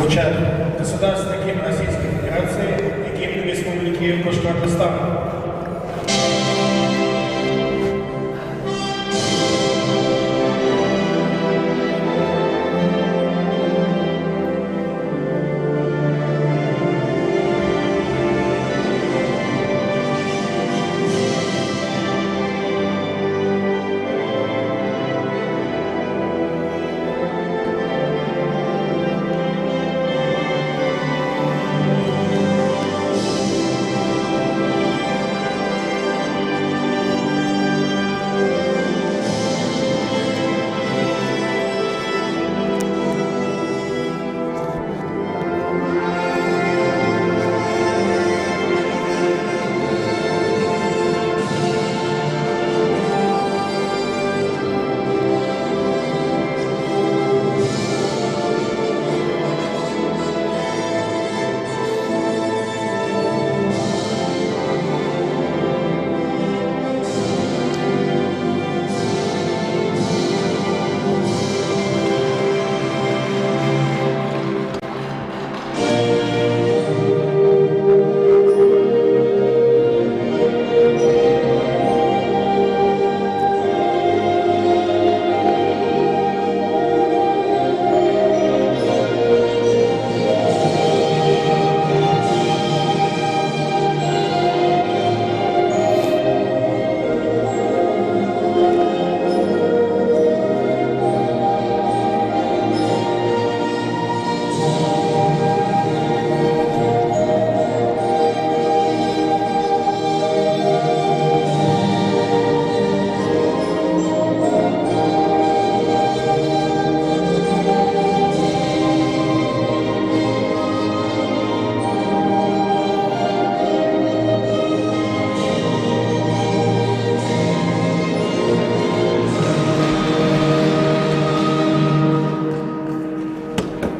Звучат государственный гимн Российской Федерации и гимн Республики Башкортостан.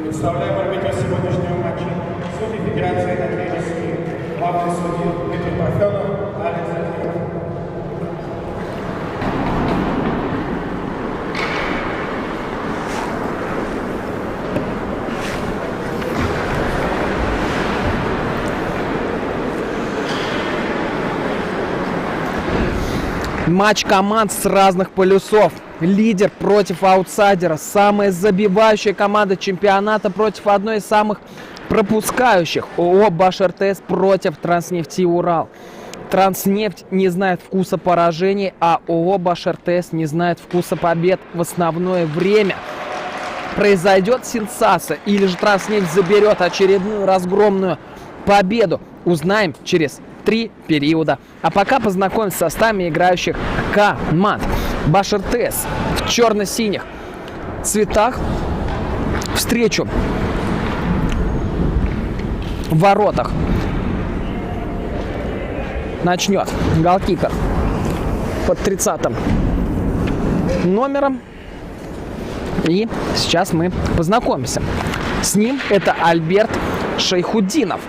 Представляем арбитра сегодняшнего матча. Судьи Федерации хоккея России. Главный судья Дмитрий Парфенов, Алекс Закиров. Матч команд с разных полюсов. Лидер против аутсайдера. Самая забивающая команда чемпионата против одной из самых пропускающих. ООО «Башртс» против «Транснефти Урал». «Транснефть» не знает вкуса поражений, а ООО «Башртс» не знает вкуса побед в основное время. Произойдет сенсация или же «Транснефть» заберет очередную разгромную победу? Узнаем через 3 периода. А пока познакомимся с составами играющих команд. «Башртс» в черно-синих цветах встречу в воротах начнет голкипер под 30-м номером. И сейчас мы познакомимся с ним. Это Альберт Шайхуддинов.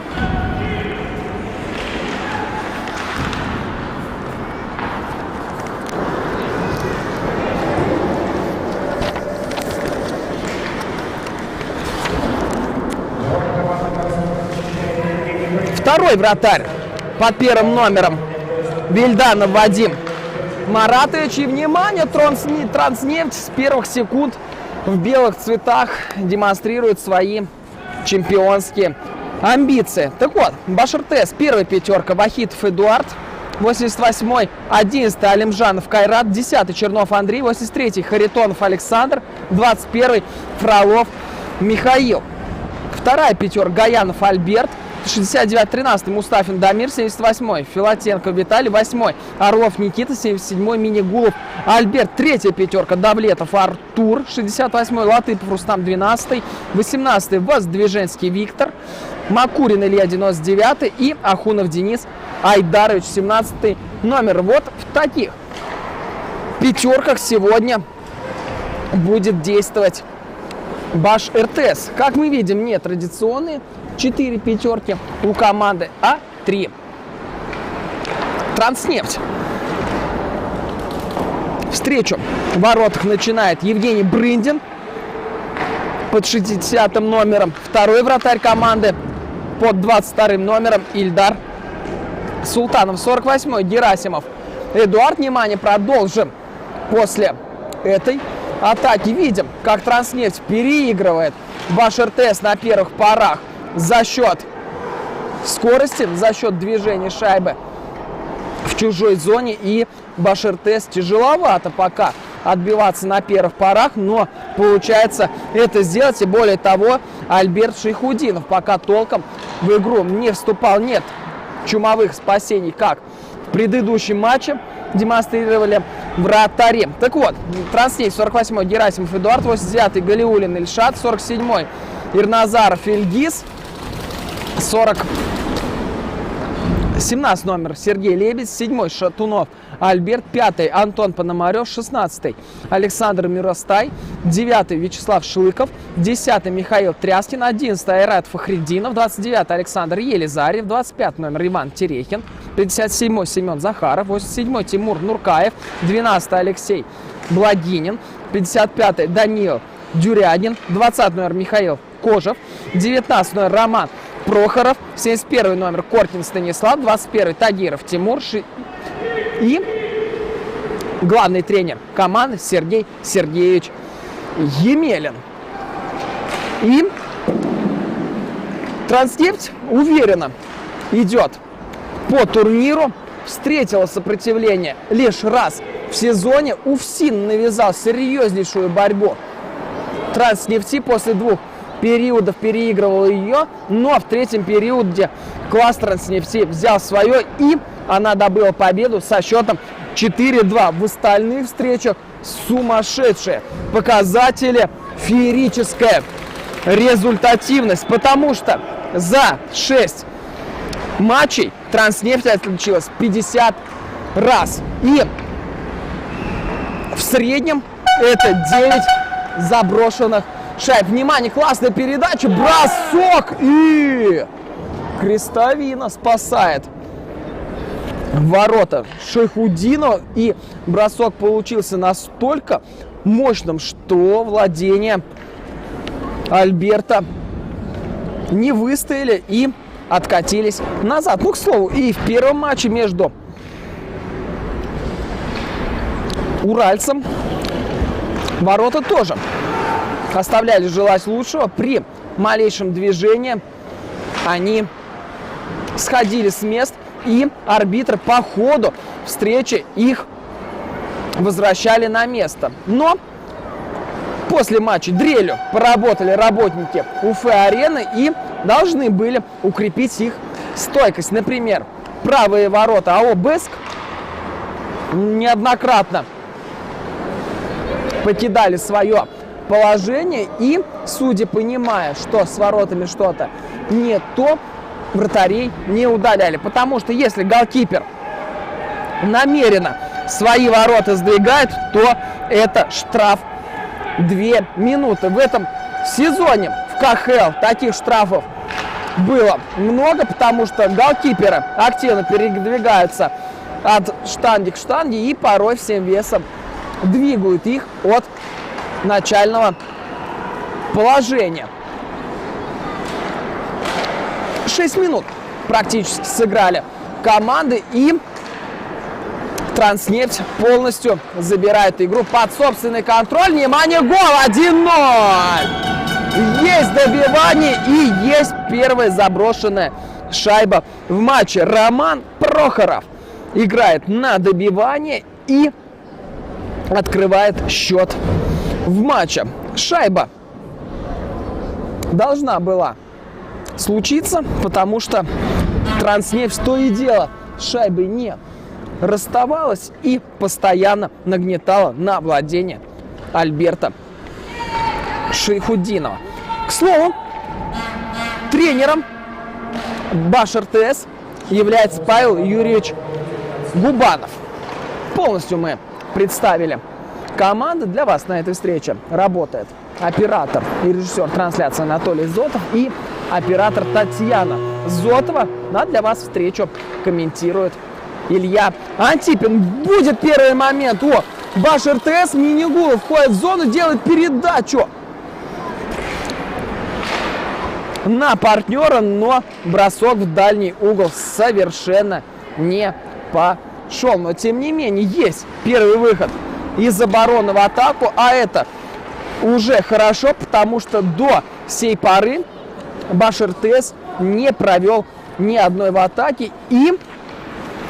Второй вратарь под первым номером Вильданов Вадим Маратович. И, внимание, Транснефть с первых секунд в белых цветах демонстрирует свои чемпионские амбиции. Так вот, «Башртс» первая пятерка: Вахитов Эдуард, 88-й, 11-й Алимжанов Кайрат, 10-й Чернов Андрей, 83-й Харитонов Александр, 21-й Фролов Михаил. Вторая пятерка: Гаянов Альберт, 69-13 Мустафин Дамир, 78-й Филатенко Виталий, 8-й Орлов Никита, 77-й Минигулов Альберт. Третья пятерка: Давлетов Артур, 68-й Латыпов Рустам, 12-й, 18-й Воздвиженский Виктор, Макурин Илья, 99-й и Ахунов Денис Айдарович, 17-й номер. Вот в таких пятерках сегодня будет действовать Башртс. Как мы видим, не традиционные 4 пятерки у команды, а 3. Транснефть. Встречу в воротах начинает Евгений Брындин. под 60 номером второй вратарь команды, под 22 номером Ильдар Султанов. 48-й Герасимов Эдуард. Внимание, продолжим. После этой атаки видим, как Транснефть переигрывает Башар-ТС на первых порах за счет скорости, за счет движения шайбы в чужой зоне. И Башар-ТС тяжеловато пока отбиваться на первых порах, но получается это сделать. И более того, Альберт Шейхудинов пока толком в игру не вступал. Нет чумовых спасений, как в предыдущем матче демонстрировали вратари. Так вот, Транснефть 48-й Герасимов Эдуард, 89-й Галиуллин Ильшат, 47-й Ирназаров Ильгиз, 17 номер Сергей Лебедь, 7-й Шатунов Альберт, 5-й Антон Пономарев, 16-й Александр Миростай, 9-й Вячеслав Шлыков, 10-й Михаил Тряскин, 11-й Айрат Фахриддинов, 29-й Александр Елизарев, 25-й номер Иван Терехин, 57-й Семен Захаров, 87-й Тимур Нуркаев, 12-й Алексей Благинин, 55-й Даниил Дюрядин, 20-й номер Михаил Кожев, 19-й номер Роман Прохоров, 71-й номер Кортин Станислав, 21-й Тагиров Тимур и главный тренер команды Сергей Сергеевич Емелин. И Транснефть уверенно идет по турниру, встретила сопротивление лишь раз в сезоне. УФСИН навязал серьезнейшую борьбу Транснефти, после двух периодов переигрывал ее, но в третьем периоде класс Транснефти взял свое, и она добыла победу со счетом 4-2. В остальных встречах сумасшедшие показатели, феерическая результативность, потому что за 6 матчей Транснефть отличилась 50 раз. И в среднем это 9 заброшенных шайб. Внимание, классная передача, бросок, и Крестовина спасает ворота Шейхудинова. И бросок получился настолько мощным, что владения Альберта не выстояли и откатились назад. Ну, к слову, и в первом матче между уральцем ворота тоже оставляли желать лучшего. При малейшем движении они сходили с мест, и арбитры по ходу встречи их возвращали на место. Но после матча дрелью поработали работники Уфы-арены и должны были укрепить их стойкость. Например, правые ворота АО «Бэск» неоднократно покидали свое положение, и судьи, понимая, что с воротами что-то не то, вратарей не удаляли. Потому что если голкипер намеренно свои ворота сдвигает, то это штраф 2 минуты. В этом сезоне в КХЛ таких штрафов было много, потому что голкиперы активно передвигаются от штанги к штанге и порой всем весом двигают их от начального положения. 6 минут практически сыграли команды, и Транснефть полностью забирает игру под собственный контроль. Внимание, гол! 1-0! Есть добивание и есть первая заброшенная шайба в матче. Роман Прохоров играет на добивание и открывает счет в матче. Шайба должна была случиться, потому что Транснефть то и дело с шайбой не расставалась и постоянно нагнетала на владение Альберта Шейхудинова. К слову, тренером Башар-ТС является Павел Юрьевич Губанов. Полностью мы представили команды. Для вас на этой встрече работает оператор и режиссер трансляции Анатолий Зотов и оператор Татьяна Зотова. А для вас встречу комментирует Илья Антипин. Будет первый момент. Башар-ТС, Минигулов входит в зону, делает передачу на партнера, но бросок в дальний угол совершенно не пошел. Но тем не менее есть первый выход из обороны в атаку, а это уже хорошо, потому что до сей поры Баш-РТС не провел ни одной в атаке, и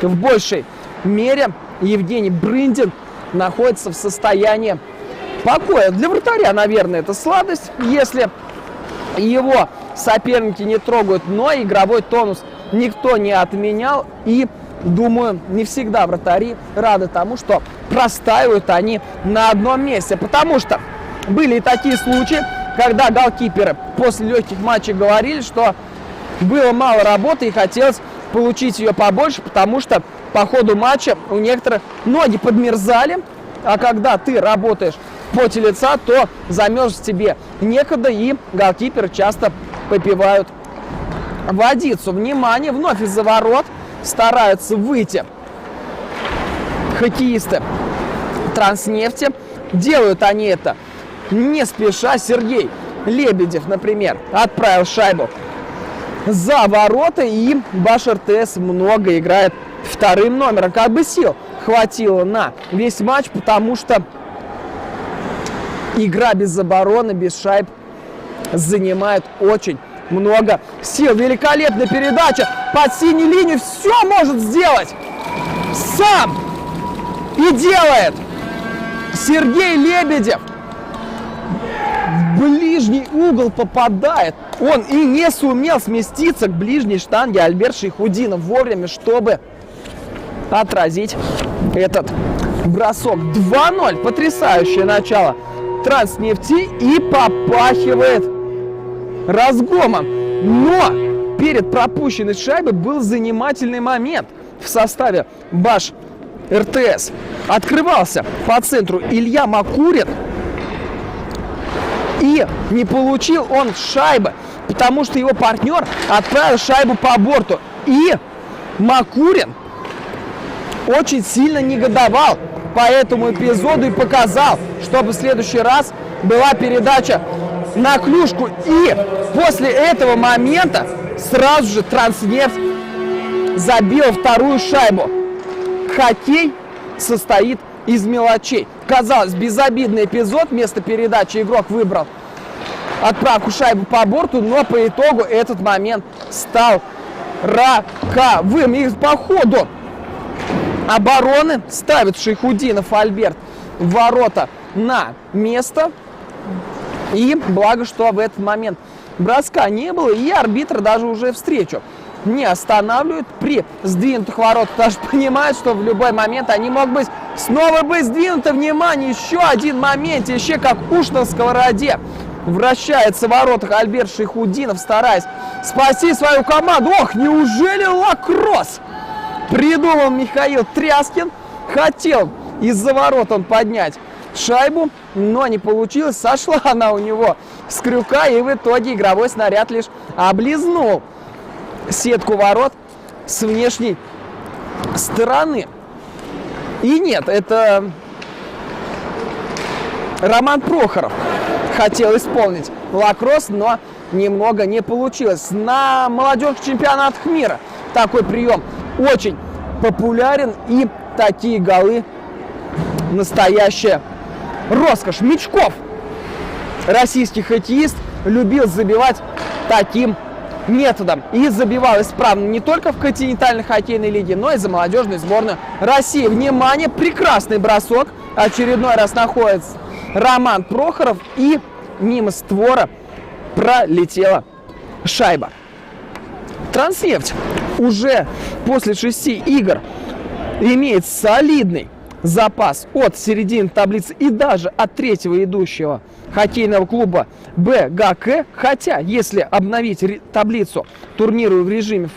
в большей мере Евгений Брындин находится в состоянии покоя. Для вратаря, наверное, это сладость, если его соперники не трогают, но игровой тонус никто не отменял, и, думаю, не всегда вратари рады тому, что простаивают они на одном месте, потому что были и такие случаи, когда голкиперы после легких матчей говорили, что было мало работы и хотелось получить ее побольше, потому что по ходу матча у некоторых ноги подмерзали, а когда ты работаешь в поте лица, то замерзнуть тебе некогда, и голкиперы часто попивают водицу. Внимание, вновь из-за ворот стараются выйти хоккеисты Транснефти. Делают они это не спеша. Сергей Лебедев, например, отправил шайбу за ворота, и Баш-РТС много играет вторым номером. Как бы сил хватило на весь матч, потому что игра без обороны, без шайб занимает очень много сил. Великолепная передача под синюю линию. Все может сделать сам и делает Сергей Лебедев. В ближний угол попадает. Он и не сумел сместиться к ближней штанге Альберт Шайхутдинов вовремя, чтобы отразить этот бросок. 2-0. Потрясающее начало Транснефти, и попахивает разгромом. Но перед пропущенной шайбой был занимательный момент в составе Баш-РТС. Открывался по центру Илья Макурин, и не получил он шайбы, потому что его партнер отправил шайбу по борту. И Макурин очень сильно негодовал по этому эпизоду и показал, чтобы в следующий раз была передача на клюшку. И после этого момента сразу же Транснефть забил вторую шайбу. Хоккей состоит из мелочей. Казалось, безобидный эпизод. Вместо передачи игрок выбрал отправку шайбы по борту, но по итогу этот момент стал роковым. И по ходу обороны ставит Шайхутдинов Альберт ворота на место. И благо, что в этот момент броска не было, и арбитр даже уже встречу не останавливает. При сдвинутых воротах даже понимает, что в любой момент они могут быть снова быть сдвинуты. Внимание, еще один момент, еще как уж на сковороде вращается в воротах Альберт Шайхутдинов, стараясь спасти свою команду. Ох, неужели лакросс? Придумал Михаил Тряскин. Хотел из-за ворот он поднять шайбу, но не получилось. Сошла она у него с крюка, и в итоге игровой снаряд лишь облизнул сетку ворот с внешней стороны. И нет, это Роман Прохоров хотел исполнить лакросс, но немного не получилось. На молодежных чемпионатах мира такой прием очень популярен, и такие голы настоящая роскошь. Мячков, российский хоккеист, любил забивать таким методом. И забивал исправно не только в континентальной хоккейной лиге, но и за молодежную сборную России. Внимание, прекрасный бросок. Очередной раз находится Роман Прохоров, и мимо створа пролетела шайба. Транснефть уже после 6 игр имеет солидный запас от середины таблицы и даже от третьего идущего хоккейного клуба БГК. Хотя, если обновить таблицу турнира в режиме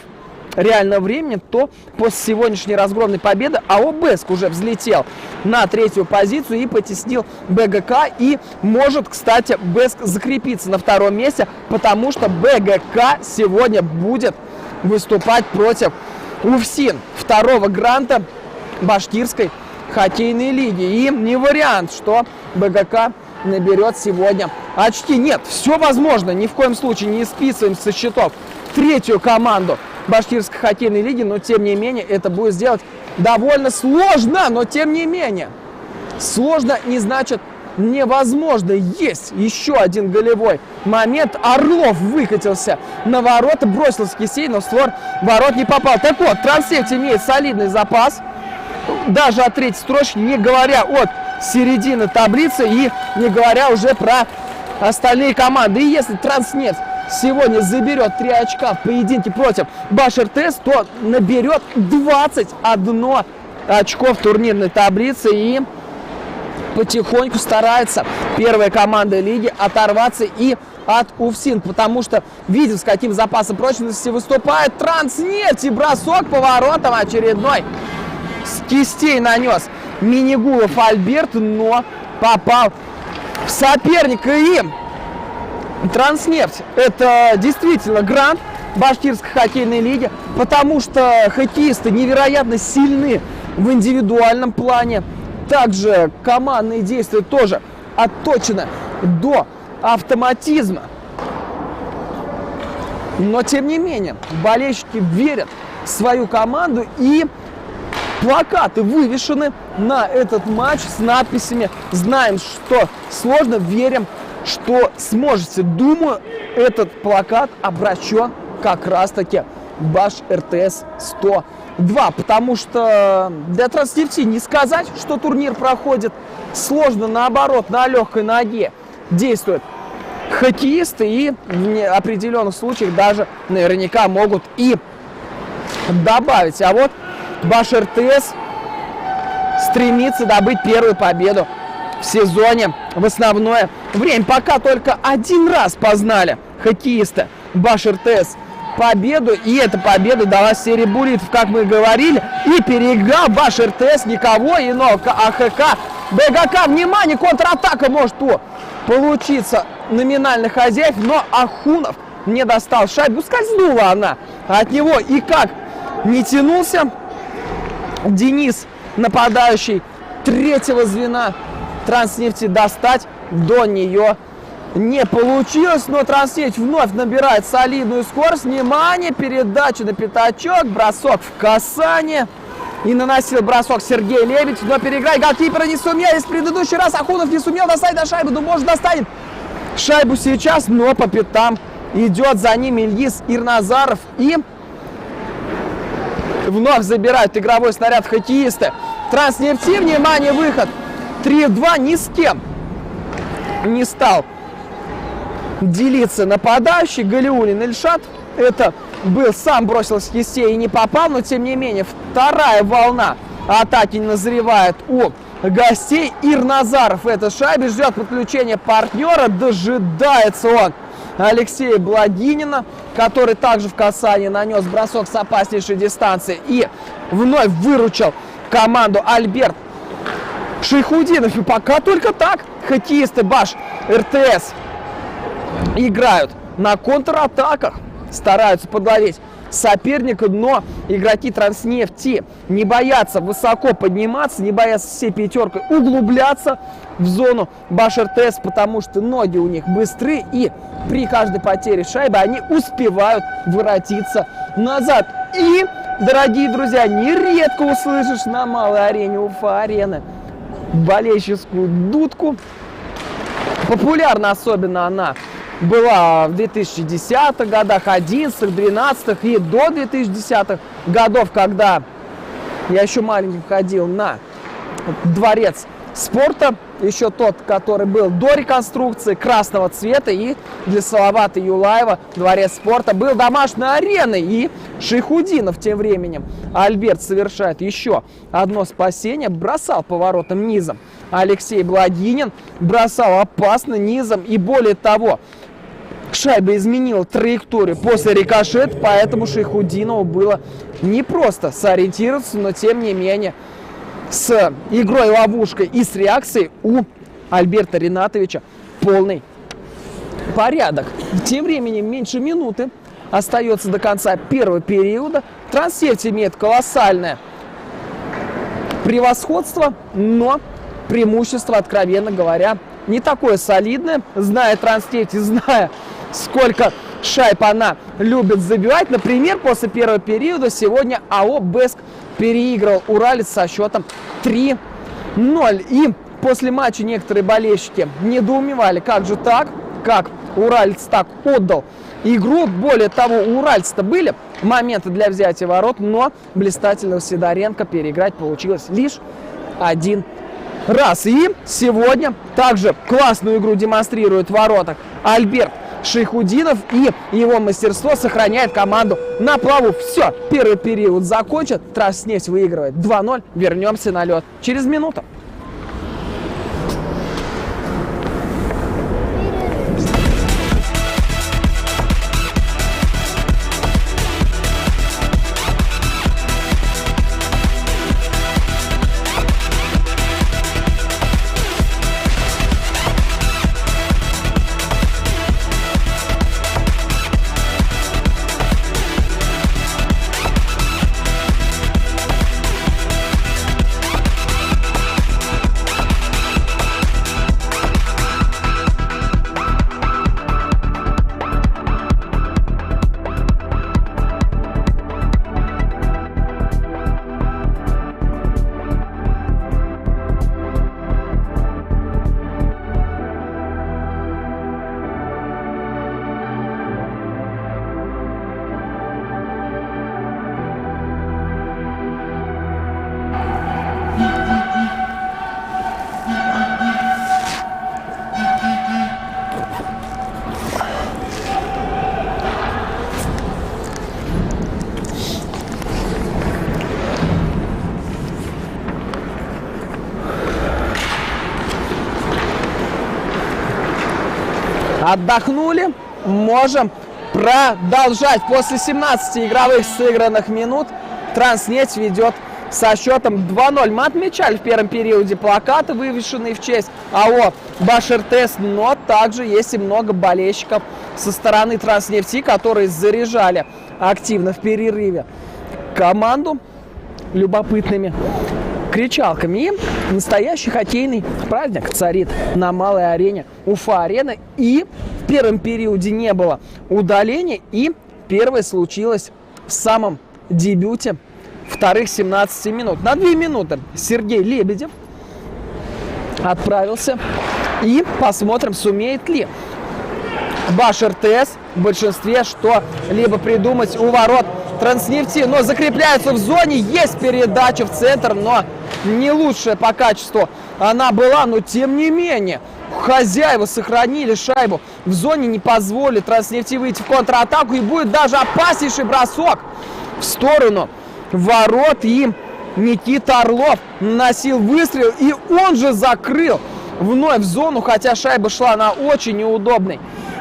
реального времени, то после сегодняшней разгромной победы АО «Бэск» уже взлетел на третью позицию и потеснил БГК. И может, кстати, «Бэск» закрепиться на втором месте, потому что БГК сегодня будет выступать против УФСИН, второго гранта башкирской хоккейной лиги. И не вариант, что БГК наберет сегодня очки. Нет, все возможно, ни в коем случае не списываем со счетов третью команду башкирской хоккейной лиги, но тем не менее это будет сделать довольно сложно, но тем не менее. Сложно не значит невозможно. Есть еще один голевой момент. Орлов выкатился на ворота, бросился Кисей, но в створ ворот не попал. Так вот, Транснефть имеет солидный запас, даже от третьей строчки, не говоря от середины таблицы и не говоря уже про остальные команды. И если Транснефть сегодня заберет 3 очка в поединке против Баш-РТС, то наберет 21 очко в турнирной таблице и потихоньку старается первая команда лиги оторваться и от УФСИН, потому что видим, с каким запасом прочности выступает Транснефть, и бросок по воротам очередной с кистей нанес Минигулов Альберт, но попал в соперника. И Транснефть — это действительно грант башкирской хоккейной лиги, потому что хоккеисты невероятно сильны в индивидуальном плане. Также командные действия тоже отточены до автоматизма. Но тем не менее, болельщики верят в свою команду, и плакаты вывешены на этот матч с надписями «Знаем, что сложно, верим, что сможете». Думаю, этот плакат обращен как раз-таки Баш-РТС 102, потому что для Транснефти не сказать, что турнир проходит сложно, наоборот, на легкой ноге действуют хоккеисты, и в определенных случаях даже наверняка могут и добавить. А вот Баш-РТС стремится добыть первую победу в сезоне в основное время. Пока только один раз познали хоккеисты Баш-РТС победу, и эта победа дала серии буллитов, как мы говорили, и переиграл Баш-РТС никого иного, АХК БГК. Внимание, контратака может получиться номинальных хозяев, но Ахунов не достал шайбу, скользнула она от него, и как не тянулся Денис, нападающий третьего звена Транснефти, достать до нее не получилось, но Транснефть вновь набирает солидную скорость. Внимание, передача на пятачок, бросок в касание. И наносил бросок Сергей Лебедь, но переиграй голкипера не сумел. В предыдущий раз Ахунов не сумел достать до шайбы, но может достанет шайбу сейчас, но по пятам идет за ним Ильис Ирназаров. И вновь забирают игровой снаряд хоккеисты Транснефти. Внимание, выход 3-2, ни с кем не стал делиться нападающий. Галиуллин Ильшат, это был, сам бросил с кистей и не попал, но тем не менее вторая волна атаки назревает у гостей. Ирназаров этой шайбе ждет подключения партнера, дожидается он Алексея Благинина, который также в касании нанес бросок с опаснейшей дистанции и вновь выручил команду Альберт Шейхудинов. И пока только так хоккеисты Баш-РТС играют на контратаках, стараются подловить соперника, но игроки Транснефти не боятся высоко подниматься, не боятся всей пятеркой углубляться в зону Баш-РТС, потому что ноги у них быстрые, и при каждой потере шайбы они успевают воротиться назад. И, дорогие друзья, нередко услышишь на малой арене Уфа-арены болельщическую дудку. Популярна особенно она была в 2010-х годах, 11-х, 12-х и до 2010-х годов, когда я еще маленьким ходил на дворец спорта, еще тот, который был до реконструкции, красного цвета, и для Салавата Юлаева дворец спорта был домашней ареной. И Шейхудинов тем временем, Альберт, совершает еще одно спасение, бросал поворотом низом. Алексей Благинин бросал опасно низом, и более того, шайба изменила траекторию после рикошета, поэтому Шейхудинову было непросто сориентироваться, но тем не менее с игрой ловушкой и с реакцией у Альберта Ринатовича полный порядок. Тем временем меньше минуты остается до конца первого периода. Транснефть имеет колоссальное превосходство, но преимущество, откровенно говоря, не такое солидное, зная Транснефть и зная, сколько шайб она любит забивать. Например, после первого периода сегодня АО «Бэск» переиграл «Уралец» со счетом 3-0. И после матча некоторые болельщики недоумевали, как же так, как «Уралец» так отдал игру. Более того, у «Уральца»-то были моменты для взятия ворот, но блистательного Сидоренко переиграть получилось лишь один раз. И сегодня также классную игру демонстрирует в воротах Альберт Шейхудинов, и его мастерство сохраняет команду на плаву. Все, первый период закончен, Транснефть выигрывает 2-0. Вернемся на лед через минуту. Отдохнули, можем продолжать. После 17 игровых сыгранных минут Транснефть ведет со счетом 2-0. Мы отмечали в первом периоде плакаты, вывешенные в честь АО «Баширтес», но также есть и много болельщиков со стороны Транснефти, которые заряжали активно в перерыве команду любопытными кричалками. И настоящий хоккейный праздник царит на малой арене Уфа-арена. И в первом периоде не было удаления, и первое случилось в самом дебюте вторых 17 минут. На 2 минуты Сергей Лебедев отправился, и посмотрим, сумеет ли Баширтес в большинстве что-либо придумать у ворот Транснефти. Но закрепляется в зоне, есть передача в центр, но не лучшая по качеству она была, но тем не менее хозяева сохранили шайбу в зоне, не позволили Транснефти выйти в контратаку, и будет даже опаснейший бросок в сторону ворот, и Никита Орлов наносил выстрел, и он же закрыл вновь зону, хотя шайба шла на очень неудобной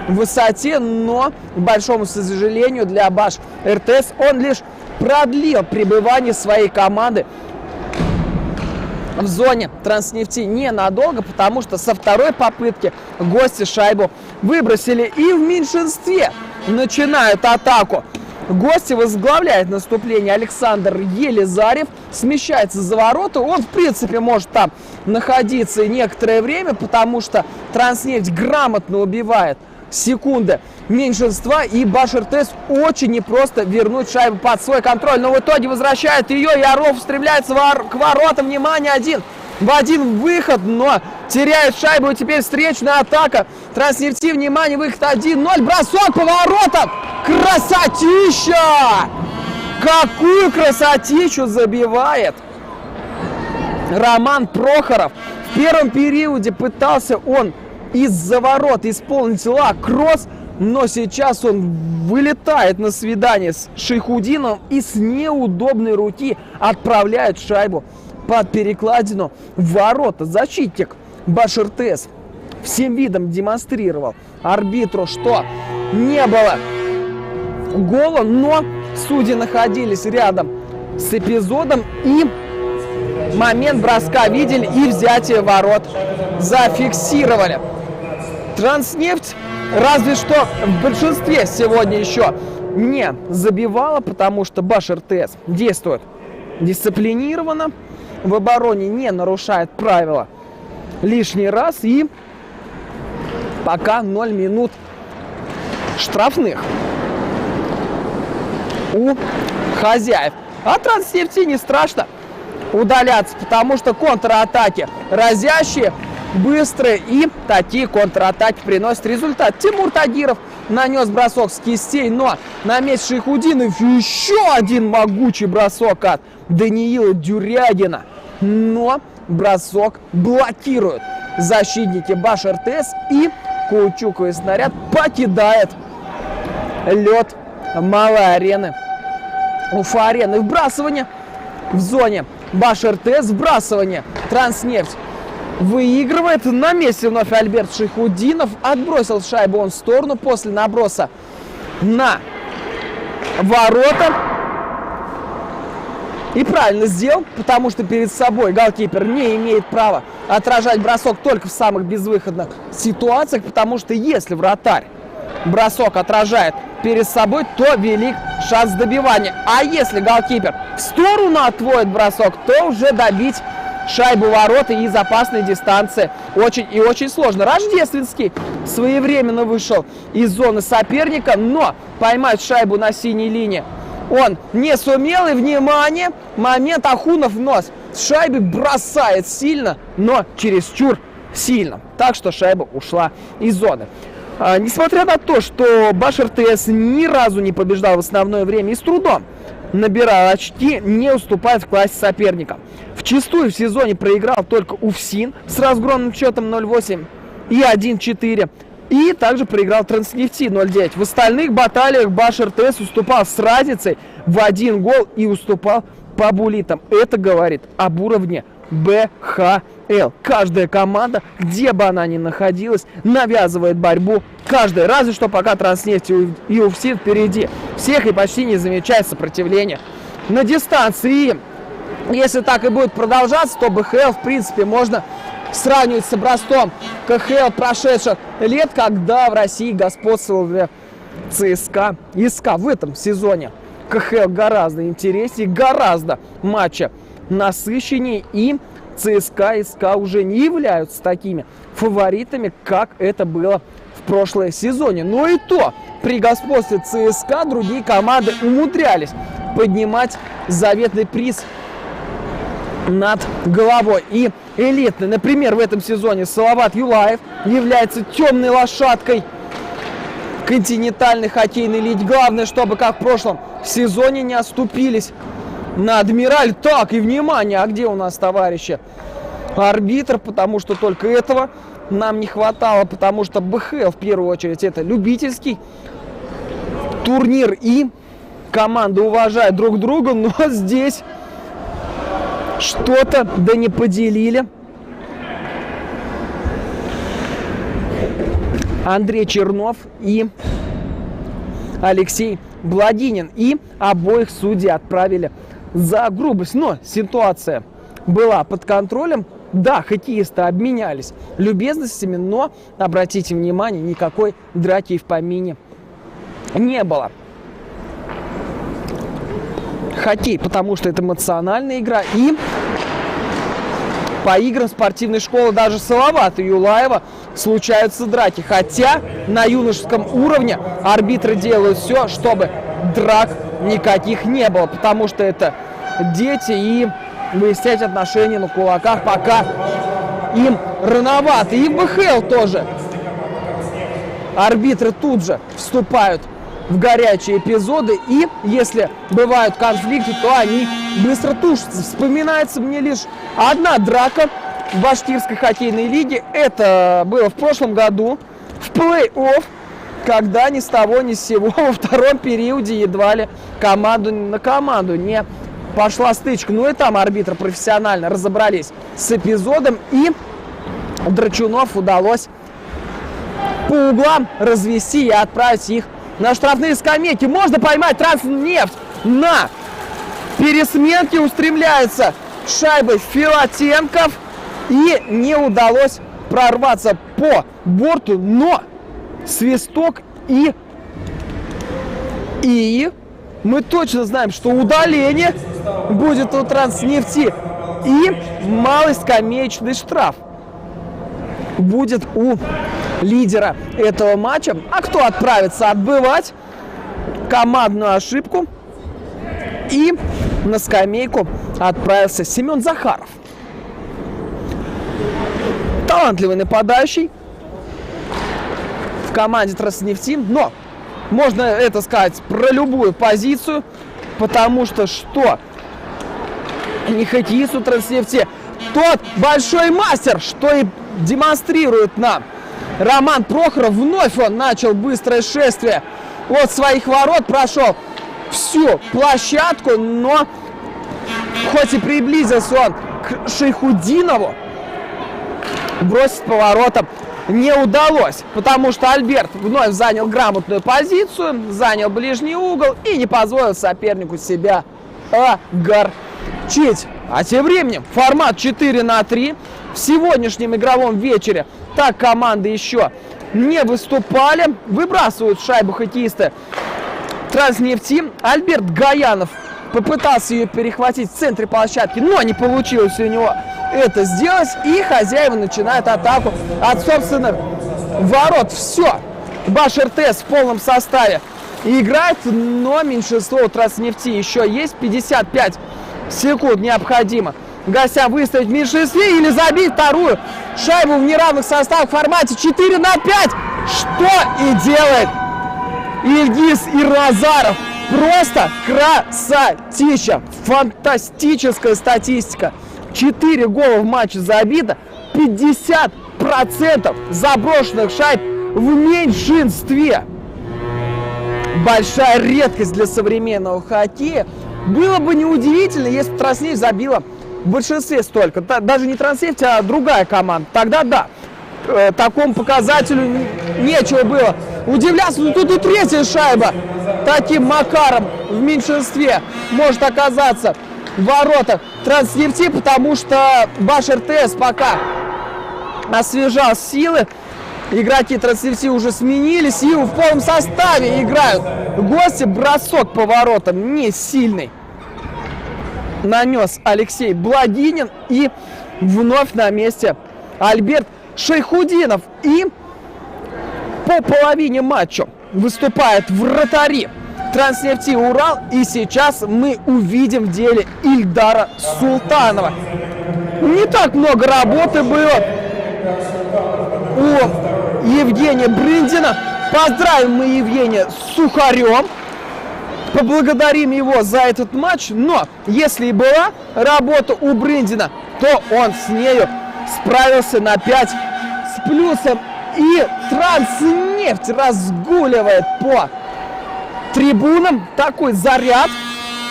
высоте, но, к большому сожалению для Баширтес, он лишь продлил пребывание своей команды в зоне Транснефти ненадолго, потому что со второй попытки гости шайбу выбросили, и в меньшинстве начинают атаку. Гости возглавляет наступление Александр Елизарев, смещается за ворота. Он, в принципе, может там находиться некоторое время, потому что Транснефть грамотно убивает секунды меньшинства, и Баширтес очень непросто вернуть шайбу под свой контроль. Но в итоге возвращает ее, и Орлов стремляется к воротам. Внимание, один в один выход, но теряет шайбу, и теперь встречная атака Транснефти. Внимание, выход 1-0, бросок по воротам. Красотища! Какую красотищу забивает Роман Прохоров. В первом периоде пытался он из-за ворот исполнить лакросс, но сейчас он вылетает на свидание с Шейхудиновым и с неудобной руки отправляет шайбу под перекладину в ворота. Защитник Баширтес всем видом демонстрировал арбитру, что не было гола, но судьи находились рядом с эпизодом и момент броска видели, и взятие ворот зафиксировали. Транснефть разве что в большинстве сегодня еще не забивала, потому что Баширтес действует дисциплинированно, в обороне не нарушает правила лишний раз, и Пока 0 минут штрафных у хозяев. А Транснефти не страшно удаляться, потому что контратаки разящие, быстрые, и такие контратаки приносят результат. Тимур Тагиров нанес бросок с кистей, но на месте Шайхутдинов еще один могучий бросок от Даниила Дюрягина. Но бросок блокируют защитники Баш-РТС, и каучуковый снаряд покидает лед малой арены Уфа-арены. Вбрасывание в зоне Баш-РТС, вбрасывание Транснефть выигрывает. На месте вновь Альберт Шайхутдинов. Отбросил шайбу он в сторону после наброса на ворота. И правильно сделал, потому что перед собой голкипер не имеет права отражать бросок только в самых безвыходных ситуациях, потому что если вратарь бросок отражает перед собой, то велик шанс добивания. А если голкипер в сторону отводит бросок, то уже добить шайбу ворота из опасной дистанции очень и очень сложно. Рождественский своевременно вышел из зоны соперника, но поймать шайбу на синей линии он не сумел. И, внимание, момент, Ахунов в нос шайбы бросает сильно, но чересчур сильно. Так что шайба ушла из зоны. Несмотря на то, что Баш-РТС ни разу не побеждал в основное время и с трудом набирал очки, не уступает в классе соперника. Вчистую в сезоне проиграл только УФСИН с разгромным счетом 0-8 и 1-4. И также проиграл Транснефти 0-9. В остальных баталиях Баш-РТС уступал с разницей в 1 гол и уступал по буллитам. Это говорит об уровне БХЛ. Каждая команда, где бы она ни находилась, навязывает борьбу. Каждая. Разве что пока Транснефть и УФСИН впереди всех и почти не замечает сопротивления на дистанции. И если так и будет продолжаться, то БХЛ, в принципе, можно сравнивать с образцом КХЛ прошедших лет, когда в России господствовали ЦСКА и СКА. В этом сезоне КХЛ гораздо интереснее, гораздо матча насыщеннее, и ЦСКА и СКА уже не являются такими фаворитами, как это было в прошлом сезоне. Но и то, при господстве ЦСКА другие команды умудрялись поднимать заветный приз над головой. И элитный, например, в этом сезоне Салават Юлаев является темной лошадкой континентальной хоккейной лиги. Главное, чтобы, как в прошлом сезоне, не оступились на Адмираль. Так, и внимание, а где у нас, товарищи, арбитр? Потому что только этого нам не хватало, потому что БХЛ, в первую очередь, это любительский турнир, и команды уважают друг друга, но здесь что-то да не поделили. Андрей Чернов и Алексей Бладинин. И обоих судей отправили за грубость. Но ситуация была под контролем. Да, хоккеисты обменялись любезностями, но, обратите внимание, никакой драки в помине не было. Хоккей, потому что это эмоциональная игра, и по играм спортивной школы даже Салавата Юлаева случаются драки. Хотя на юношеском уровне арбитры делают все, чтобы драк никаких не было, потому что это дети, и выяснять отношения на кулаках пока им рановато. И в БХЛ тоже арбитры тут же вступают в горячие эпизоды, и если бывают конфликты, то они быстро тушатся. Вспоминается мне лишь одна драка в башкирской хоккейной лиге. Это было в прошлом году в плей-офф, когда ни с того ни с сего во втором периоде едва ли команду на команду не пошла стычка. Ну и там арбитры профессионально разобрались с эпизодом, и драчунов удалось по углам развести и отправить их на штрафные скамейки. Можно поймать Транснефть на пересменке. Устремляется шайбой Филатенков, и не удалось прорваться по борту, но свисток, и мы точно знаем, что удаление будет у Транснефти, и малый скамеечный штраф будет у лидера этого матча. А кто отправится отбывать командную ошибку? И на скамейку отправился Семен Захаров. Талантливый нападающий в команде Транснефти, но можно это сказать про любую позицию, потому что не хоккеист у Транснефти, тот большой мастер, что и демонстрирует нам Роман Прохоров. Вновь он начал быстрое шествие от своих ворот, прошел всю площадку, но хоть и приблизился он к Шайхутдинову, бросить поворотом не удалось, потому что Альберт вновь занял грамотную позицию, занял ближний угол и не позволил сопернику себя огорчить. А тем временем формат 4-3 в сегодняшнем игровом вечере так команды еще не выступали. Выбрасывают шайбу хоккеисты Транснефти. Альберт Гаянов попытался ее перехватить в центре площадки, но не получилось у него это сделать. И хозяева начинают атаку от собственных ворот. Все. Баш-РТС в полном составе играет, но меньшинство у Транснефти еще есть. 55 секунд необходимо гостям выставить в меньшинстве или забить вторую шайбу в неравных составах в формате 4-5. Что и делает Ильгиз Иразаров. Просто красотища. Фантастическая статистика. 4 гола в матче забито. 50% заброшенных шайб в меньшинстве. Большая редкость для современного хоккея. Было бы неудивительно, если бы Транснефть забила в большинстве столько. Даже не Транснефть, а другая команда. Тогда да. Такому показателю нечего было удивляться. Но тут и третья шайба таким макаром в меньшинстве может оказаться в воротах Транснефти, потому что Баш-РТС пока освежал силы. Игроки Транснефти уже сменились и в полном составе играют. Гости, бросок по воротам не сильный нанес Алексей Благинин. И вновь на месте Альберт Шайхутдинов. И по половине матча выступает вратари Транснефти Урал. И сейчас мы увидим в деле Ильдара Султанова. Не так много работы было у Евгения Брындина. Поздравим мы Евгения с сухарем. Поблагодарим его за этот матч. Но если и была работа у Брындина, то он с нею справился на 5 с плюсом. И Транснефть разгуливает по трибунам. Такой заряд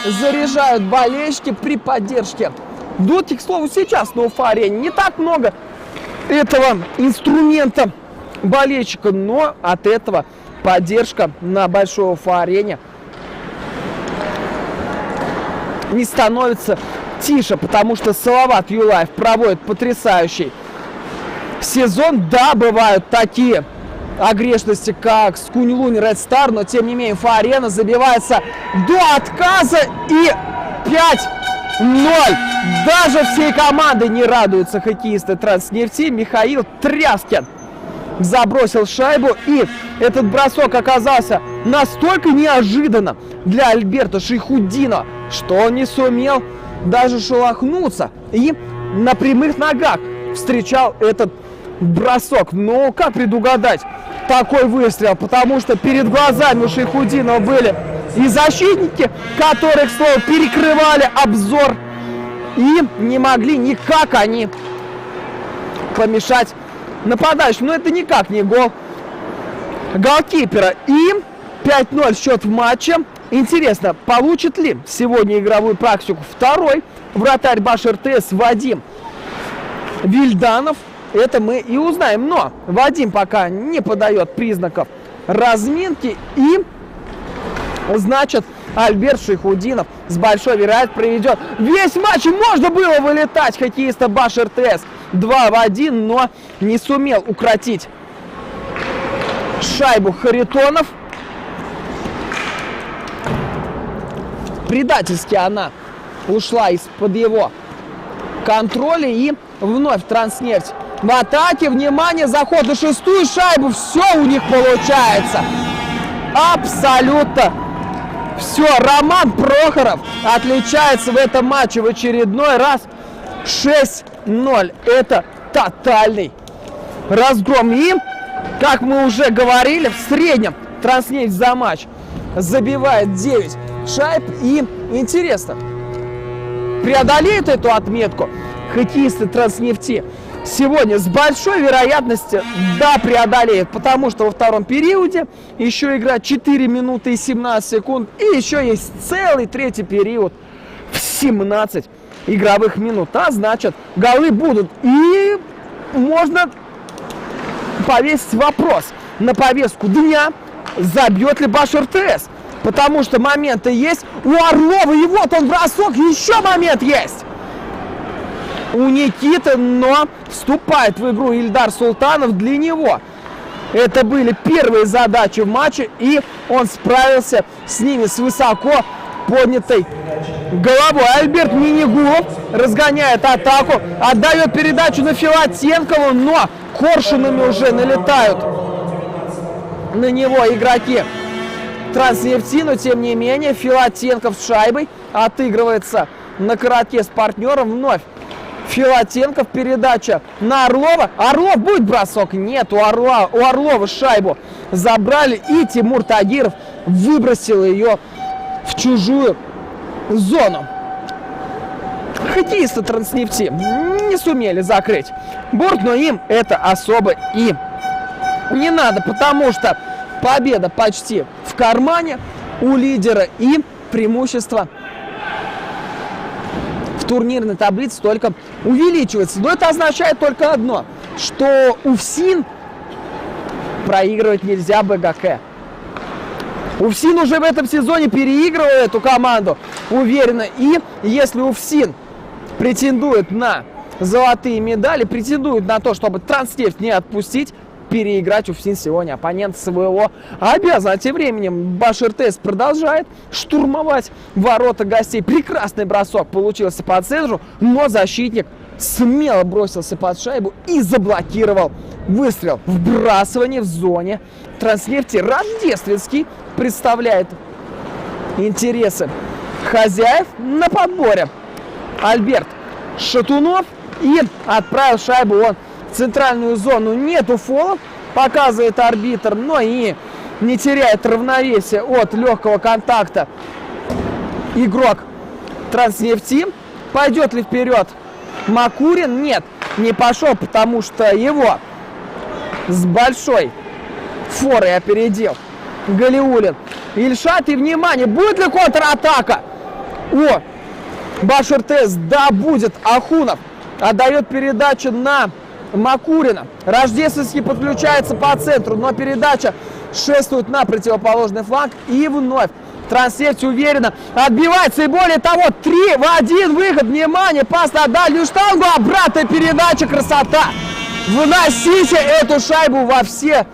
заряжают болельщики при поддержке Дудки. К слову, сейчас на Уфа-арене не так много этого инструмента болельщика, но от этого поддержка на большой Уфа-арене не становится тише, потому что Салават Юлаев проводит потрясающий сезон. Да, бывают такие огрешности, как с Кунь-Лунь Ред Стар, но тем не менее Уфа-арена забивается до отказа и 5-0. Даже всей командой не радуются хоккеисты Транснефти. Михаил Тряскин забросил шайбу, и этот бросок оказался настолько неожиданно для Альберта Шайхутдинова, что он не сумел даже шелохнуться и на прямых ногах встречал этот бросок. Но как предугадать такой выстрел? Потому что перед глазами у Шайхутдинова были и защитники, которые, к слову, перекрывали обзор, и не могли никак они помешать нападающим. Но это никак не гол голкипера. И 5-0 счет в матче. Интересно, получит ли сегодня игровую практику второй вратарь Баш-РТС Вадим Вильданов? Это мы и узнаем. Но Вадим пока не подает признаков разминки. И значит, Альберт Шайхутдинов с большой вероятностью проведет весь матч. Можно было вылетать хоккеиста Баш-РТС 2-1, но не сумел укротить шайбу Харитонов. Предательски она ушла из-под его контроля. И вновь Транснефть в атаке, внимание, заход на шестую шайбу, все у них получается. Абсолютно все. Роман Прохоров отличается в этом матче в очередной раз. 6-0. Это тотальный разгром. И, как мы уже говорили, в среднем Транснефть за матч забивает 9 шайб. И интересно, преодолеет эту отметку хоккеисты Транснефти сегодня с большой вероятностью, да, преодолеет, потому что во втором периоде еще игра 4 минуты и 17 секунд, и еще есть целый третий период в 17 игровых минут, а значит, голы будут, и можно повесить вопрос на повестку дня, забьет ли Башар-ТС, потому что моменты есть у Орлова, и вот он бросок, еще момент есть у Никиты, но вступает в игру Ильдар Султанов. Для него это были первые задачи в матче, и он справился с ними с высоко поднятой головой. Альберт Минигулов разгоняет атаку, отдает передачу на Филатенкову, но коршунами уже налетают на него игроки Транснефти, но тем не менее Филатенков с шайбой отыгрывается на коротке с партнером. Вновь Филатенков, передача на Орлова. Орлов, будет бросок? Нет, у Орлова шайбу забрали, и Тимур Тагиров выбросил ее в чужую зону. Хоккеисты Транснефти не сумели закрыть борт, но им это особо и не надо, потому что победа почти в кармане у лидера, и преимущество в турнирной таблице только увеличивается. Но это означает только одно, что УФСИН проигрывать нельзя БГК. УФСИН уже в этом сезоне переигрывал эту команду уверенно. И если УФСИН претендует на золотые медали, претендует на то, чтобы Транснефть не отпустить, переиграть УФСИН сегодня оппонент своего обязан. А тем временем Башар-ТС продолжает штурмовать ворота гостей. Прекрасный бросок получился по центру, но защитник смело бросился под шайбу и заблокировал выстрел. Вбрасывание в зоне Транснефти. Рождественский представляет интересы хозяев на подборе. Альберт Шатунов, и отправил шайбу он в центральную зону. Нету фолов, показывает арбитр, но и не теряет равновесие от легкого контакта игрок Транснефти. Пойдет ли вперед Макурин? Нет, не пошел, потому что его с большой форой опередил Галиуллин. Ильшат, и внимание, будет ли контратака? О, Башар-ТС, да, будет. Ахунов отдает передачу на Макурина. Рождественский подключается по центру, но передача шествует на противоположный фланг. И вновь Транснефть уверенно отбивается. И более того, 3-1 выход. Внимание, пас на дальнюю штангу. Обратная передача. Красота. Выносите эту шайбу во все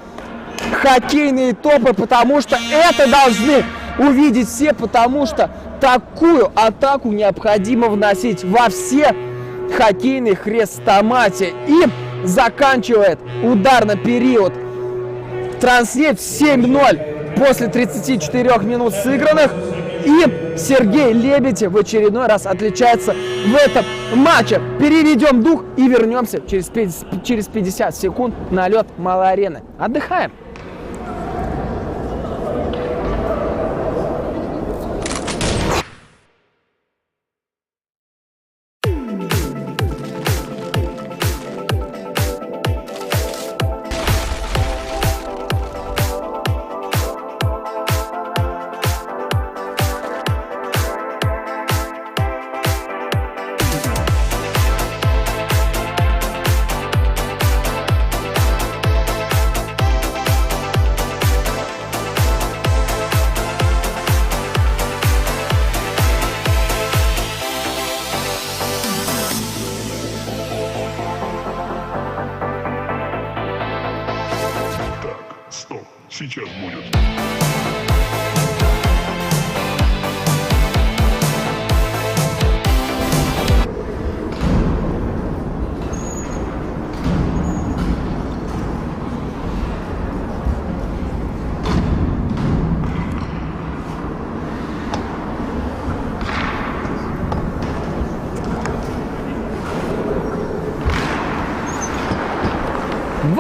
хоккейные топы, потому что это должны увидеть все, потому что такую атаку необходимо вносить во все хоккейные хрестоматии. И заканчивает ударный период Транснефть 7-0 после 34 минут сыгранных. И Сергей Лебедев в очередной раз отличается в этом матче. Переведем дух и вернемся через 50 секунд на лед Малой Арены. Отдыхаем.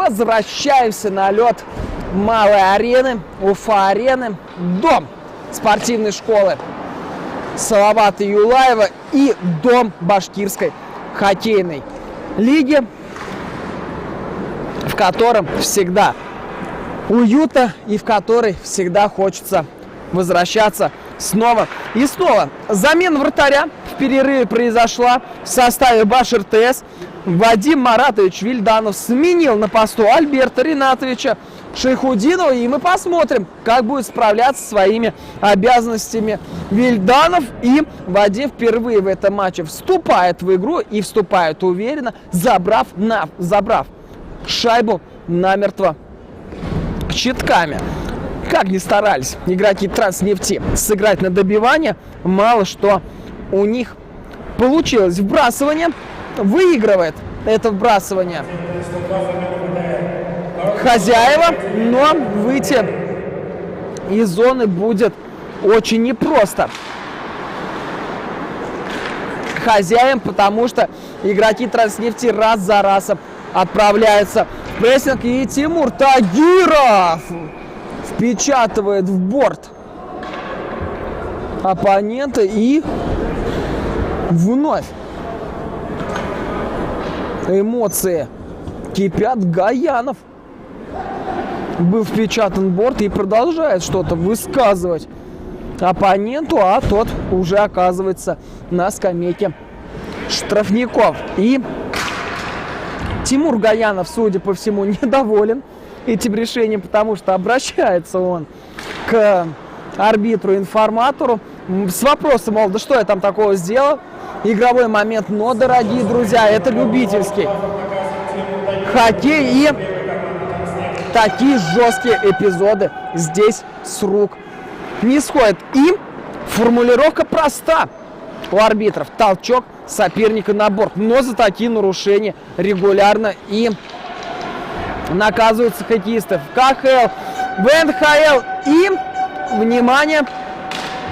возвращаемся на лед Малой арены, Уфа-арены, дом спортивной школы Салавата Юлаева и дом Башкирской хоккейной лиги, в котором всегда уютно и в который всегда хочется возвращаться снова и снова. Замена вратаря в перерыве произошла в составе Баш-РТС. Вадим Маратович Вильданов сменил на посту Альберта Ринатовича Шейхудинова. И мы посмотрим, как будет справляться со своими обязанностями Вильданов. И Вадим впервые в этом матче вступает в игру и вступает уверенно, забрав шайбу намертво щитками. Как ни старались игроки Транснефти сыграть на добивание, мало что у них получилось. Вбрасывание выигрывает это вбрасывание хозяева, но выйти из зоны будет очень непросто хозяин, потому что игроки Транснефти раз за разом отправляются в прессинг, и Тимур Тагиров впечатывает в борт оппонента, и вновь эмоции кипят. Гаянов был впечатан в борт и продолжает что-то высказывать оппоненту, а тот уже оказывается на скамейке штрафников. И Тимур Гаянов, судя по всему, недоволен этим решением, потому что обращается он к арбитру-информатору с вопросом, мол, да что я там такого сделал? Игровой момент, но, дорогие друзья, это любительский хоккей, и такие жесткие эпизоды здесь с рук не сходят. И формулировка проста у арбитров: толчок соперника на борт. Но за такие нарушения регулярно и наказываются хоккеисты в КХЛ, в НХЛ. И, внимание,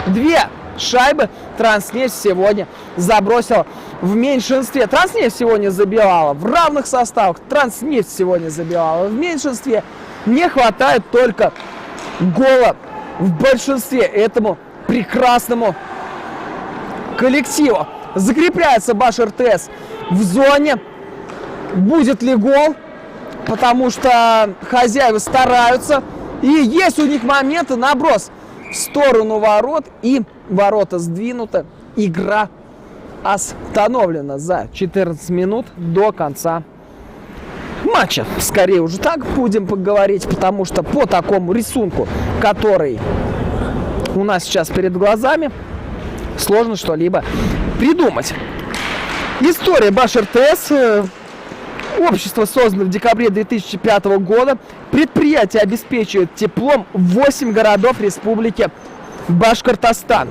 2 шайбы Транснефть сегодня забросила в меньшинстве. Транснефть сегодня забивала в равных составах, Транснефть сегодня забивала в меньшинстве. Не хватает только гола в большинстве этому прекрасному коллективу. Закрепляется Баш-РТС в зоне. Будет ли гол? Потому что хозяева стараются. И есть у них моменты, наброс в сторону ворот. И ворота сдвинуты. Игра остановлена за 14 минут до конца матча. Скорее уже так будем поговорить, потому что по такому рисунку, который у нас сейчас перед глазами, сложно что-либо придумать. История Баш-РТС. Общество создано в декабре 2005 года. Предприятие обеспечивает теплом 8 городов республики Башкортостан: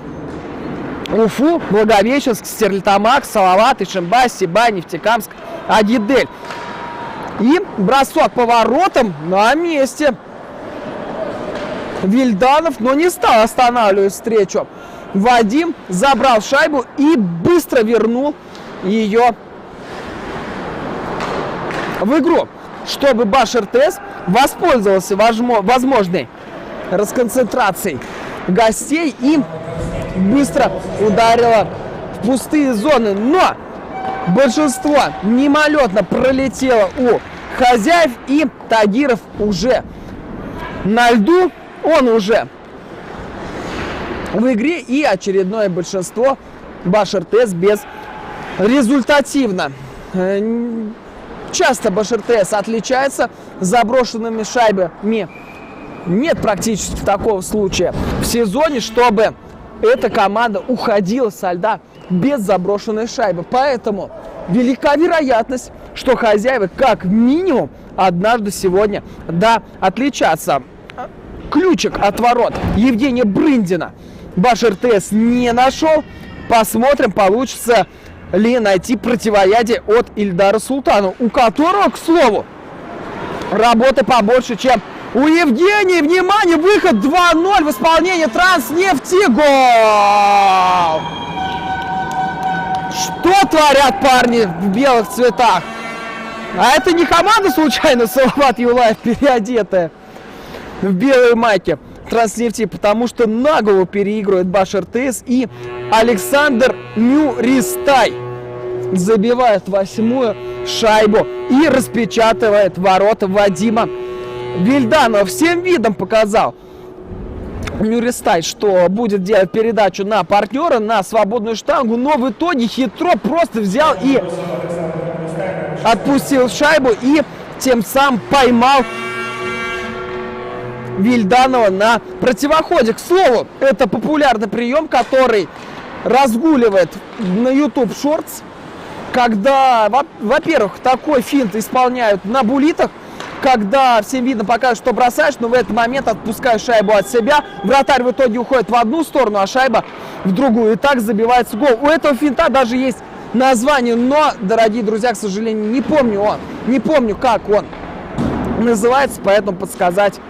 Уфу, Благовещенск, Стерлитамак, Салават, Ишимбай, Сибай, Нефтекамск, Агидель. И бросок по воротам на месте. Вильданов, но не стал останавливать встречу. Вадим забрал шайбу и быстро вернул ее в игру, чтобы Баш-РТС воспользовался возможной расконцентрацией гостей и быстро ударила в пустые зоны. Но большинство мимолетно пролетело у хозяев, и Тагиров уже на льду, он уже в игре, и очередное большинство Баш-РТС безрезультативно. Часто Баш-РТС отличается заброшенными шайбами. Нет практически такого случая в сезоне, чтобы эта команда уходила со льда без заброшенной шайбы. Поэтому велика вероятность, что хозяева как минимум однажды сегодня отличатся. Ключик от ворот Евгения Брындина Баш-РТС не нашел. Посмотрим, получится ли найти противоядие от Ильдара Султанова, у которого, к слову, работы побольше, чем у Евгения. Внимание, выход 2-0 в исполнении Транснефти. Гол! Что творят парни в белых цветах? А это не команда случайно Салават Юлаев, переодетая в белой майке Транснефти, потому что на голову переигрывает Баш РТС, и Александр Мюристай забивает 8-ю шайбу и распечатывает ворота Вадима Вильданова. Всем видом показал Мюристай, что будет делать передачу на партнера, на свободную штангу, но в итоге хитро просто взял и отпустил шайбу и тем самым поймал Вильданова на противоходе. К слову, это популярный прием, который разгуливает на YouTube Shorts, когда, во-первых, такой финт исполняют на булитах, когда всем видно показывают, что бросаешь, но в этот момент отпускаешь шайбу от себя, вратарь в итоге уходит в одну сторону, а шайба в другую, и так забивается гол. У этого финта даже есть название, но, дорогие друзья, к сожалению, не помню, как он называется, поэтому подсказать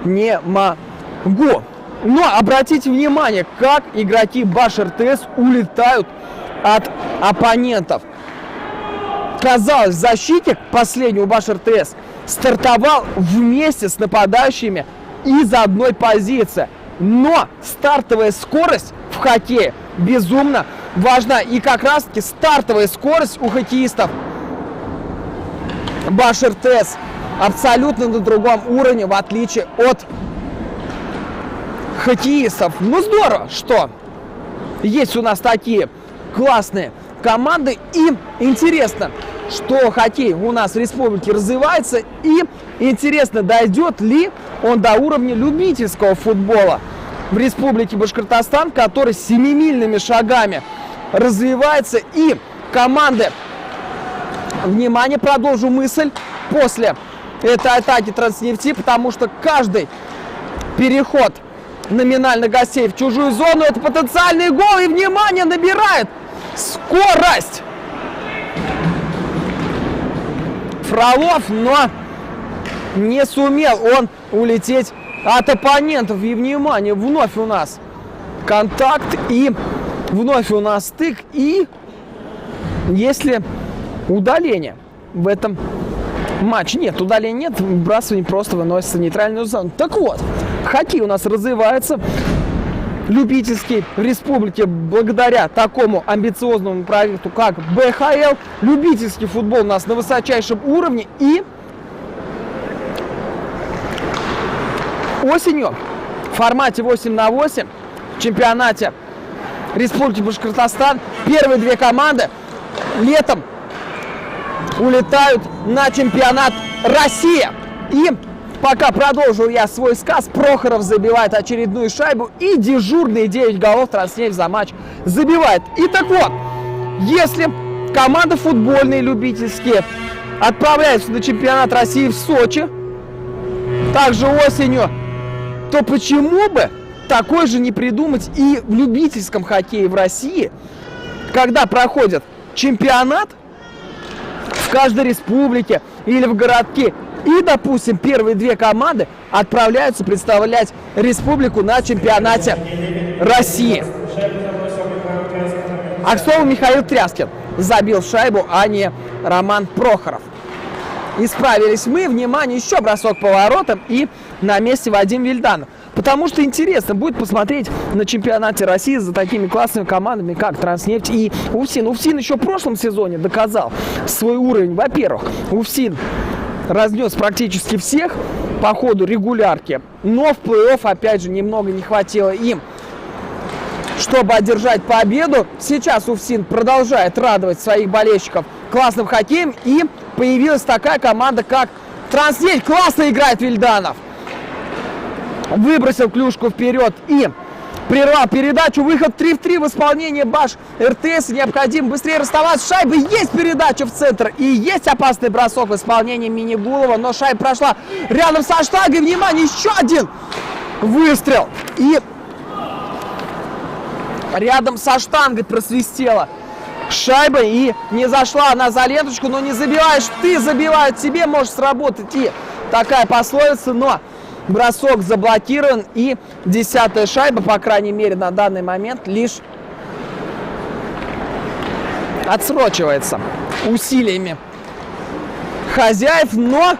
не могу. Но обратите внимание, как игроки Баш РТС улетают от оппонентов. Казалось, защитник последнего Баш РТС стартовал вместе с нападающими из одной позиции. Но стартовая скорость в хоккее безумно важна. И как раз таки стартовая скорость у хоккеистов Баш РТС абсолютно на другом уровне, в отличие от хоккеистов. Ну здорово, что есть у нас такие классные команды. И интересно, что хоккей у нас в республике развивается. И интересно, дойдет ли он до уровня любительского футбола в республике Башкортостан, который семимильными шагами развивается. И команды, внимание, продолжу мысль после этой атаки Транснефти, потому что каждый переход номинальных гостей в чужую зону — это потенциальный гол, и, внимание, набирает скорость Фролов, но не сумел он улететь от оппонентов. И, внимание, вновь у нас контакт, и вновь у нас стык, и если удаление в этом матче. Нет, удаления нет, выбрасывание просто выносится в нейтральную зону. Так вот, хоккей у нас развивается любительский в республике благодаря такому амбициозному проекту, как БХЛ. Любительский футбол у нас на высочайшем уровне. И осенью в формате 8/8 в чемпионате Республики Башкортостан первые две команды летом улетают на чемпионат России. И пока продолжил я свой сказ, Прохоров забивает очередную шайбу, и дежурные 9 голов Транснефть за матч забивает. И так вот, если команды футбольные, любительские, отправляются на чемпионат России в Сочи, также осенью, то почему бы такой же не придумать и в любительском хоккее в России, когда проходит чемпионат в каждой республике или в городке, и, допустим, первые две команды отправляются представлять республику на чемпионате России. А, к слову, Михаил Тряскин забил шайбу, а не Роман Прохоров. Исправились мы. Внимание, еще бросок по воротам, и на месте Вадим Вильданов. Потому что интересно будет посмотреть на чемпионате России за такими классными командами, как Транснефть и УФСИН. УФСИН еще в прошлом сезоне доказал свой уровень. Во-первых, УФСИН разнес практически всех по ходу регулярки, но в плей-офф, опять же, немного не хватило им, чтобы одержать победу. Сейчас УФСИН продолжает радовать своих болельщиков классным хоккеем, и появилась такая команда, как Транснефть. Классно играет Вильданов. Выбросил клюшку вперед и прервал передачу. Выход 3-3 в исполнении Баш РТС. Необходимо быстрее расставаться с шайбой. Есть передача в центр и есть опасный бросок в исполнении Минигулова, но шайба прошла рядом со штангой. Внимание, еще один выстрел. И рядом со штангой просвистела шайба, и не зашла она за ленточку. Но не забиваешь ты, забивают тебе, может сработать и такая пословица, но бросок заблокирован, и 10-я шайба, по крайней мере, на данный момент лишь отсрочивается усилиями хозяев, но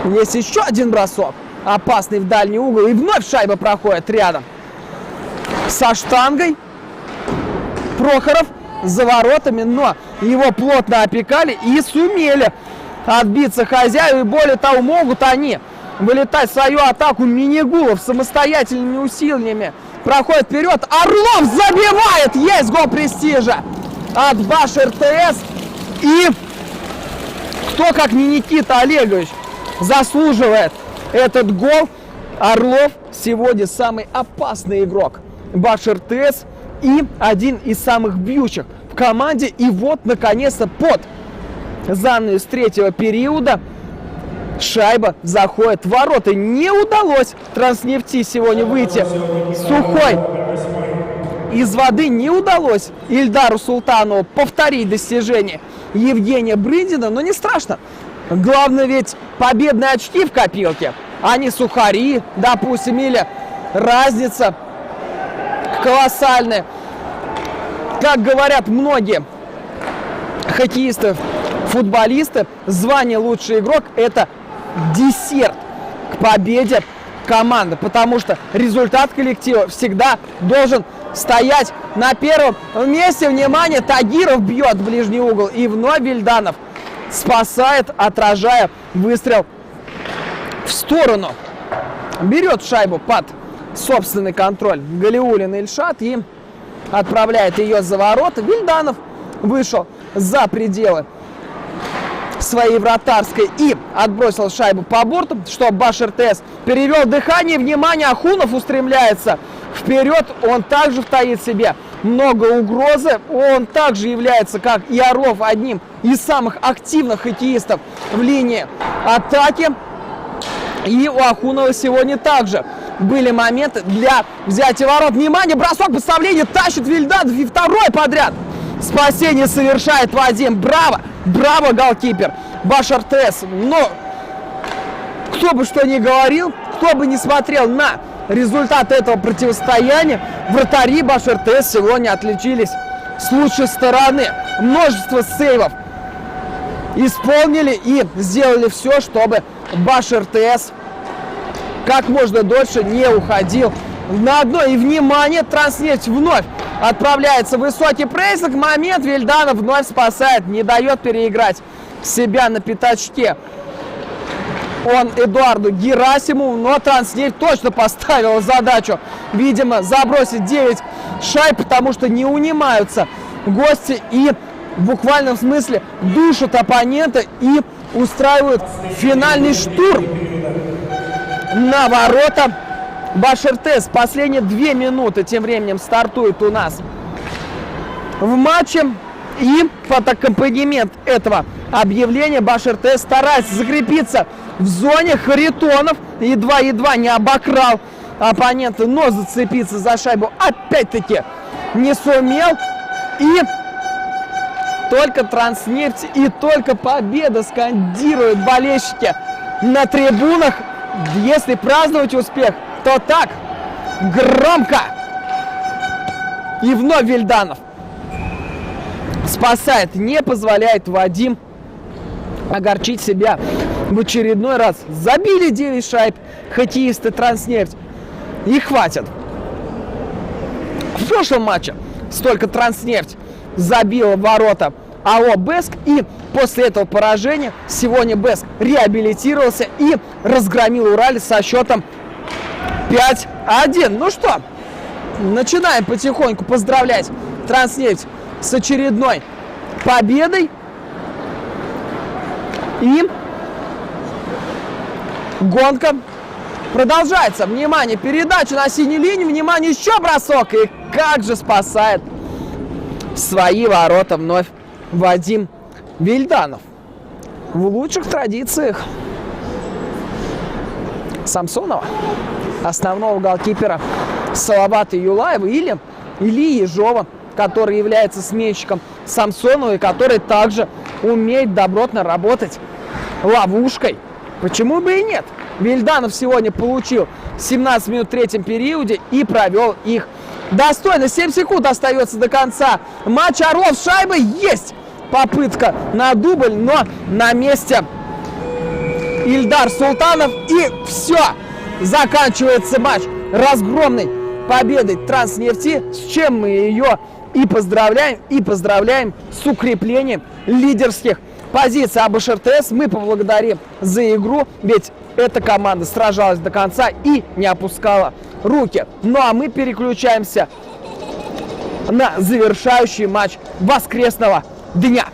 есть еще один бросок. Опасный в дальний угол. И вновь шайба проходит рядом. Со штангой. Прохоров за воротами, но его плотно опекали и сумели отбиться хозяева. И более того, могут они вылетать в свою атаку. Минигулов самостоятельными усилиями проходит вперед. Орлов забивает! Есть гол престижа от Баш.РТС. И кто, как не Никита Олегович, заслуживает этот гол. Орлов сегодня самый опасный игрок Баш.РТС и один из самых бьющих в команде. И вот, наконец-то, под занавес третьего периода шайба заходит в ворота. Не удалось Транснефти сегодня выйти сухой из воды. Не удалось Ильдару Султанову повторить достижение Евгения Брындина. Но не страшно. Главное ведь победные очки в копилке, а не сухари, допустим, или разница колоссальная. Как говорят многие хоккеисты, футболисты, звание лучший игрок – это десерт к победе команды, потому что результат коллектива всегда должен стоять на первом месте. Внимание, Тагиров бьет в ближний угол, и вновь Вильданов спасает, отражая выстрел в сторону. Берет шайбу под собственный контроль Галиуллин Ильшат и отправляет ее за ворота. Вильданов вышел за пределы своей вратарской и отбросил шайбу по борту, чтобы Баш.РТС перевел дыхание. Внимание, Ахунов устремляется вперед. Он также втаит в себе много угрозы. Он также является, как и Орлов, одним из самых активных хоккеистов в линии атаки. И у Ахунова сегодня также были моменты для взятия ворот. Внимание, бросок, подставление, тащит Вильданов, и второй подряд спасение совершает Вадим. Браво, браво, голкипер Баш.РТС. Но кто бы что ни говорил, кто бы ни смотрел на результат этого противостояния, вратари Баш.РТС сегодня отличились с лучшей стороны. Множество сейвов исполнили и сделали все, чтобы Баш.РТС как можно дольше не уходил на дно. И внимание, Транснефть вновь отправляется в высокий прессинг. Момент, Вильданов вновь спасает, не дает переиграть себя на пятачке он Эдуарду Герасимову. Но Транснефть точно поставила задачу, видимо, забросить 9 шайб, потому что не унимаются гости и в буквальном смысле душат оппонента и устраивают финальный штурм на ворота Баш.РТС. Последние 2 минуты тем временем стартует у нас в матче. И под аккомпанемент этого объявления Баш.РТС старается закрепиться в зоне. Харитонов едва не обокрал оппонента, но зацепиться за шайбу опять-таки не сумел. И только Транснефть и только победа скандируют болельщики на трибунах. Если праздновать успех, то так, громко. И вновь Вильданов спасает, не позволяет Вадим огорчить себя в очередной раз. Забили 9 шайб хоккеисты Транснефть, и хватит. В прошлом матче столько Транснефть забила в ворота АО «Бэск», и после этого поражения сегодня «Бэск» реабилитировался и разгромил «Уралец» со счетом 5-1. Ну что, начинаем потихоньку поздравлять Транснефть с очередной победой. И гонка продолжается. Внимание, передача на синей линии. Внимание, еще бросок. И как же спасает свои ворота вновь Вадим Вильданов. В лучших традициях Самсонова, основного голкипера Салавата Юлаева, или Ильи Ежова, который является сменщиком Самсонова и который также умеет добротно работать ловушкой. Почему бы и нет? Вильданов сегодня получил 17 минут в третьем периоде и провел их достойно. 7 секунд остается до конца матча. Орлов с шайбой. Есть попытка на дубль, но на месте Ильдар Султанов. И все. Заканчивается матч разгромной победой Транснефти, с чем мы ее и поздравляем с укреплением лидерских позиций. АБШ РТС мы поблагодарим за игру, ведь эта команда сражалась до конца и не опускала руки. Ну а мы переключаемся на завершающий матч воскресного дня.